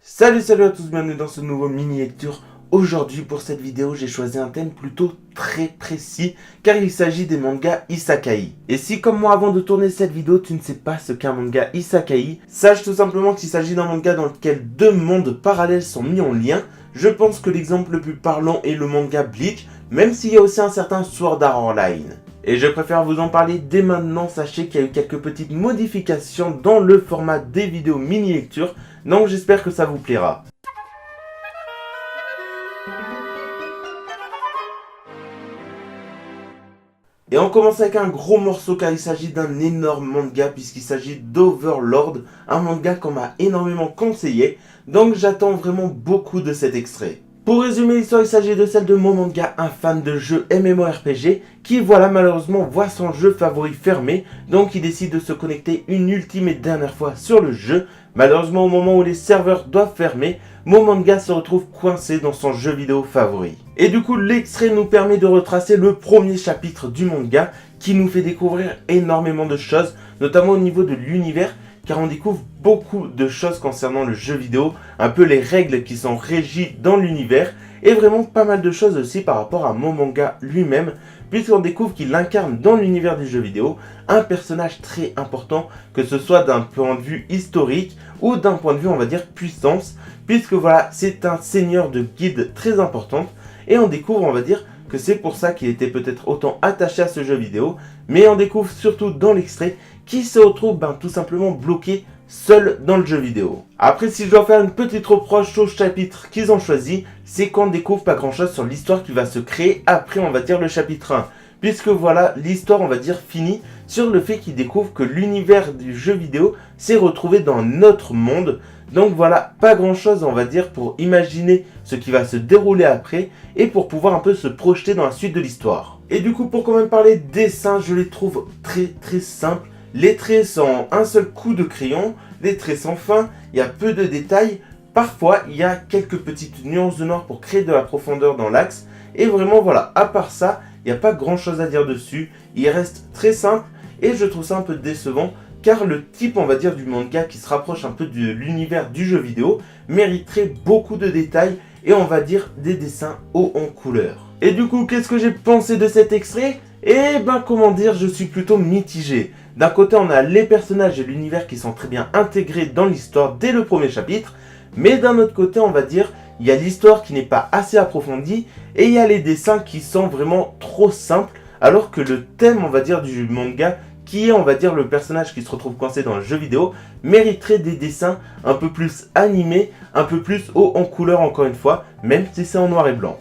Salut à tous, bienvenue dans ce nouveau mini lecture. Aujourd'hui pour cette vidéo j'ai choisi un thème plutôt très précis car il s'agit des mangas isekai. Et si comme moi avant de tourner cette vidéo tu ne sais pas ce qu'est un manga isekai, sache tout simplement qu'il s'agit d'un manga dans lequel deux mondes parallèles sont mis en lien. Je pense que l'exemple le plus parlant est le manga Bleach, même s'il y a aussi un certain Sword Art Online. Et je préfère vous en parler dès maintenant, sachez qu'il y a eu quelques petites modifications dans le format des vidéos mini lecture, donc j'espère que ça vous plaira. Et on commence avec un gros morceau car il s'agit d'un énorme manga puisqu'il s'agit d'Overlord, un manga qu'on m'a énormément conseillé, donc j'attends vraiment beaucoup de cet extrait. Pour résumer l'histoire, il s'agit de celle de mon manga, un fan de jeux MMORPG, qui voilà malheureusement voit son jeu favori fermé, donc il décide de se connecter une ultime et dernière fois sur le jeu. Malheureusement au moment où les serveurs doivent fermer, mon manga se retrouve coincé dans son jeu vidéo favori. Et du coup l'extrait nous permet de retracer le premier chapitre du manga, qui nous fait découvrir énormément de choses, notamment au niveau de l'univers, car on découvre beaucoup de choses concernant le jeu vidéo, un peu les règles qui sont régies dans l'univers, et vraiment pas mal de choses aussi par rapport à mon manga lui-même, puisqu'on découvre qu'il incarne dans l'univers du jeu vidéo un personnage très important, que ce soit d'un point de vue historique ou d'un point de vue on va dire puissance, puisque voilà c'est un seigneur de guilde très importante, et on découvre on va dire que c'est pour ça qu'il était peut-être autant attaché à ce jeu vidéo, mais on découvre surtout dans l'extrait qu'il se retrouve tout simplement bloqué seul dans le jeu vidéo. Après, si je dois faire une petite reproche au chapitre qu'ils ont choisi, c'est qu'on ne découvre pas grand chose sur l'histoire qui va se créer après on va dire le chapitre 1. Puisque voilà, l'histoire on va dire finit sur le fait qu'ils découvrent que l'univers du jeu vidéo s'est retrouvé dans notre monde. Donc voilà, pas grand chose on va dire pour imaginer ce qui va se dérouler après et pour pouvoir un peu se projeter dans la suite de l'histoire. Et du coup pour quand même parler des dessins, je les trouve très simples. Les traits sont un seul coup de crayon, les traits sont fins, il y a peu de détails. Parfois il y a quelques petites nuances de noir pour créer de la profondeur dans l'axe. Et vraiment voilà, à part ça, il n'y a pas grand chose à dire dessus. Il reste très simple et je trouve ça un peu décevant, car le type on va dire du manga qui se rapproche un peu de l'univers du jeu vidéo mériterait beaucoup de détails et on va dire des dessins hauts en couleur. Et du coup qu'est-ce que j'ai pensé de cet extrait? Eh ben comment dire, je suis plutôt mitigé. D'un côté on a les personnages et l'univers qui sont très bien intégrés dans l'histoire dès le premier chapitre, mais d'un autre côté on va dire il y a l'histoire qui n'est pas assez approfondie et il y a les dessins qui sont vraiment trop simples, alors que le thème on va dire du manga, qui est on va dire le personnage qui se retrouve coincé dans le jeu vidéo, mériterait des dessins un peu plus animés, un peu plus haut en couleur encore une fois, même si c'est en noir et blanc.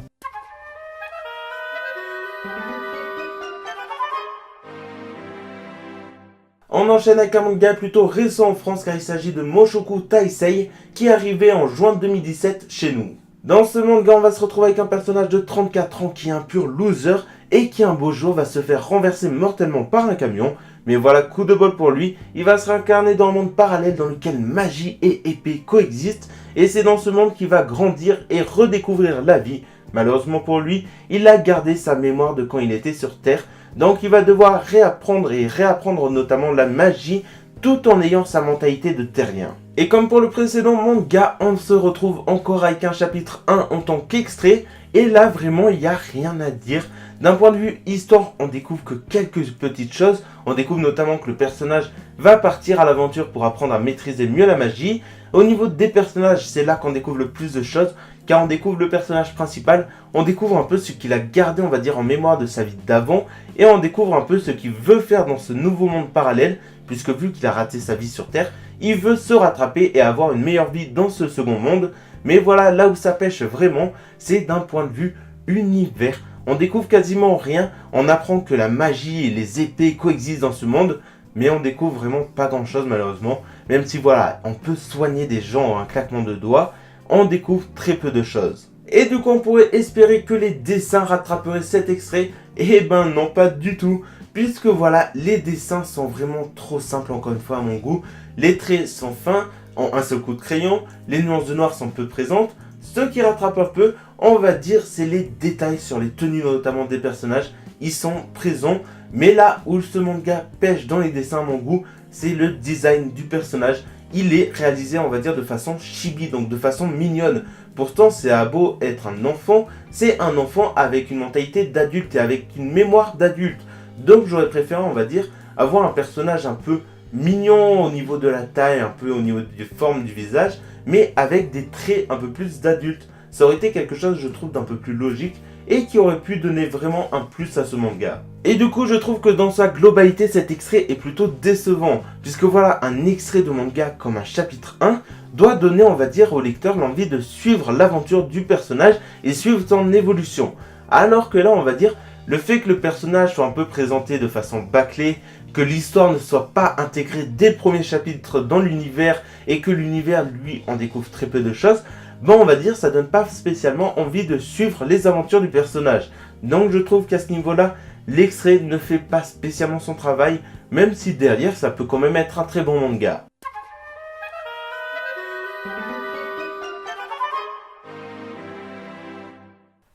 On enchaîne avec un manga plutôt récent en France car il s'agit de Mushoku Tensei qui est arrivé en juin 2017 chez nous. Dans ce manga on va se retrouver avec un personnage de 34 ans qui est un pur loser et qui un beau jour va se faire renverser mortellement par un camion. Mais voilà, coup de bol pour lui, il va se réincarner dans un monde parallèle dans lequel magie et épée coexistent, et c'est dans ce monde qu'il va grandir et redécouvrir la vie. Malheureusement pour lui, il a gardé sa mémoire de quand il était sur Terre, donc il va devoir réapprendre notamment la magie tout en ayant sa mentalité de terrien. Et comme pour le précédent manga, on se retrouve encore avec un chapitre 1 en tant qu'extrait, et là vraiment il n'y a rien à dire. D'un point de vue histoire, on découvre que quelques petites choses. On découvre notamment que le personnage va partir à l'aventure pour apprendre à maîtriser mieux la magie. Au niveau des personnages, c'est là qu'on découvre le plus de choses, car on découvre le personnage principal, on découvre un peu ce qu'il a gardé on va dire en mémoire de sa vie d'avant, et on découvre un peu ce qu'il veut faire dans ce nouveau monde parallèle, puisque vu qu'il a raté sa vie sur Terre, il veut se rattraper et avoir une meilleure vie dans ce second monde. Mais voilà, là où ça pêche vraiment, c'est d'un point de vue univers. On découvre quasiment rien, on apprend que la magie et les épées coexistent dans ce monde, mais on découvre vraiment pas grand chose malheureusement, même si voilà, on peut soigner des gens en un claquement de doigts, on découvre très peu de choses. Et du coup on pourrait espérer que les dessins rattraperaient cet extrait, et ben non pas du tout, puisque voilà, les dessins sont vraiment trop simples encore une fois à mon goût, les traits sont fins, en un seul coup de crayon, les nuances de noir sont peu présentes. Ce qui rattrape un peu, on va dire, c'est les détails sur les tenues notamment des personnages. Ils sont présents, mais là où ce manga pêche dans les dessins à mon goût, c'est le design du personnage. il est réalisé, on va dire, de façon chibi, donc de façon mignonne. Pourtant, c'est à beau être un enfant, c'est un enfant avec une mentalité d'adulte et avec une mémoire d'adulte. Donc j'aurais préféré, on va dire, avoir un personnage un peu mignon au niveau de la taille, un peu au niveau des formes du visage, mais avec des traits un peu plus d'adulte. Ça aurait été quelque chose, je trouve, d'un peu plus logique et qui aurait pu donner vraiment un plus à ce manga. Et du coup, je trouve que dans sa globalité, cet extrait est plutôt décevant, puisque voilà, un extrait de manga comme un chapitre 1 doit donner, on va dire, au lecteur l'envie de suivre l'aventure du personnage et suivre son évolution. Alors que là, on va dire, le fait que le personnage soit un peu présenté de façon bâclée, que l'histoire ne soit pas intégrée dès le premier chapitre dans l'univers et que l'univers, lui, en découvre très peu de choses, bon, on va dire, ça donne pas spécialement envie de suivre les aventures du personnage. Donc je trouve qu'à ce niveau-là, l'extrait ne fait pas spécialement son travail, même si derrière, ça peut quand même être un très bon manga.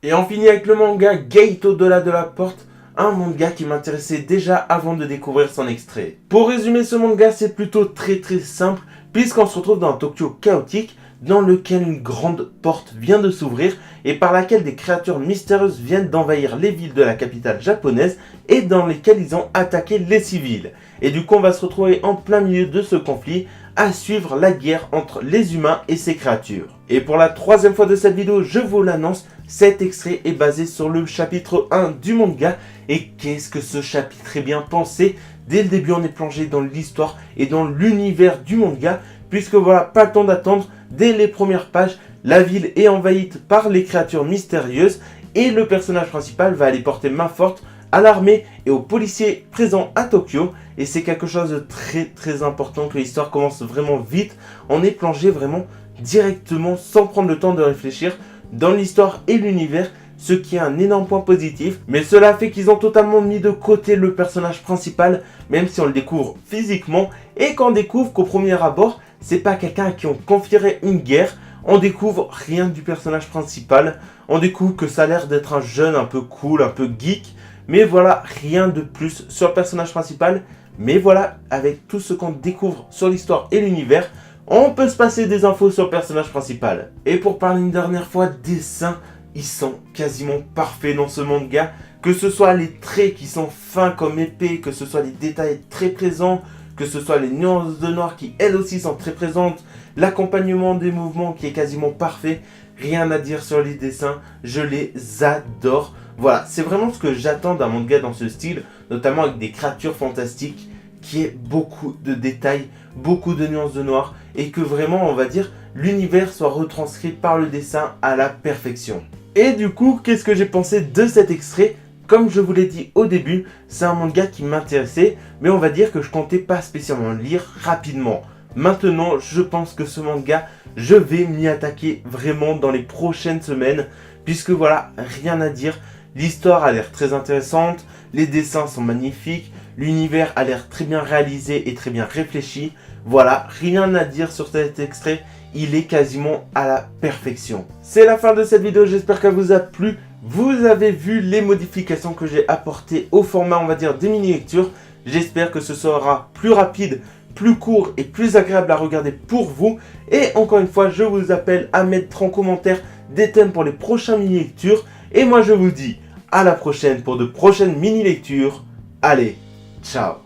Et on finit avec le manga Gate au-delà de la porte, un manga qui m'intéressait déjà avant de découvrir son extrait. Pour résumer ce manga, c'est plutôt très simple, puisqu'on se retrouve dans un Tokyo chaotique, dans lequel une grande porte vient de s'ouvrir et par laquelle des créatures mystérieuses viennent d'envahir les villes de la capitale japonaise et dans lesquelles ils ont attaqué les civils. Et du coup, on va se retrouver en plein milieu de ce conflit à suivre la guerre entre les humains et ces créatures. Et pour la troisième fois de cette vidéo, je vous l'annonce, cet extrait est basé sur le chapitre 1 du manga. Et qu'est-ce que ce chapitre est bien pensé! Dès le début, on est plongé dans l'histoire et dans l'univers du manga, puisque voilà, pas le temps d'attendre, dès les premières pages, la ville est envahie par les créatures mystérieuses et le personnage principal va aller porter main forte à l'armée et aux policiers présents à Tokyo. Et c'est quelque chose de très important, que l'histoire commence vraiment vite. On est plongé vraiment directement, sans prendre le temps de réfléchir, dans l'histoire et l'univers, ce qui est un énorme point positif. Mais cela fait qu'ils ont totalement mis de côté le personnage principal, même si on le découvre physiquement, et qu'on découvre qu'au premier abord, c'est pas quelqu'un à qui on confierait une guerre. On découvre rien du personnage principal, on découvre que ça a l'air d'être un jeune un peu cool, un peu geek, mais voilà, rien de plus sur le personnage principal. Mais voilà, avec tout ce qu'on découvre sur l'histoire et l'univers, on peut se passer des infos sur le personnage principal. Et pour parler une dernière fois, dessins, ils sont quasiment parfaits dans ce manga. Que ce soit les traits qui sont fins comme épais, que ce soit les détails très présents, que ce soit les nuances de noir qui elles aussi sont très présentes, l'accompagnement des mouvements qui est quasiment parfait, rien à dire sur les dessins, je les adore. Voilà, c'est vraiment ce que j'attends d'un manga dans ce style, notamment avec des créatures fantastiques, qui ait beaucoup de détails, beaucoup de nuances de noir, et que vraiment, on va dire, l'univers soit retranscrit par le dessin à la perfection. Et du coup, qu'est-ce que j'ai pensé de cet extrait ? Comme je vous l'ai dit au début, c'est un manga qui m'intéressait, mais on va dire que je comptais pas spécialement le lire rapidement. Maintenant, je pense que ce manga, je vais m'y attaquer vraiment dans les prochaines semaines, puisque voilà, rien à dire. L'histoire a l'air très intéressante, les dessins sont magnifiques, l'univers a l'air très bien réalisé et très bien réfléchi. Voilà, rien à dire sur cet extrait, il est quasiment à la perfection. C'est la fin de cette vidéo, j'espère qu'elle vous a plu. Vous avez vu les modifications que j'ai apportées au format, on va dire, des mini-lectures. J'espère que ce sera plus rapide, plus court et plus agréable à regarder pour vous. Et encore une fois, je vous appelle à mettre en commentaire des thèmes pour les prochaines mini-lectures. Et moi, je vous dis à la prochaine pour de prochaines mini-lectures. Allez, ciao!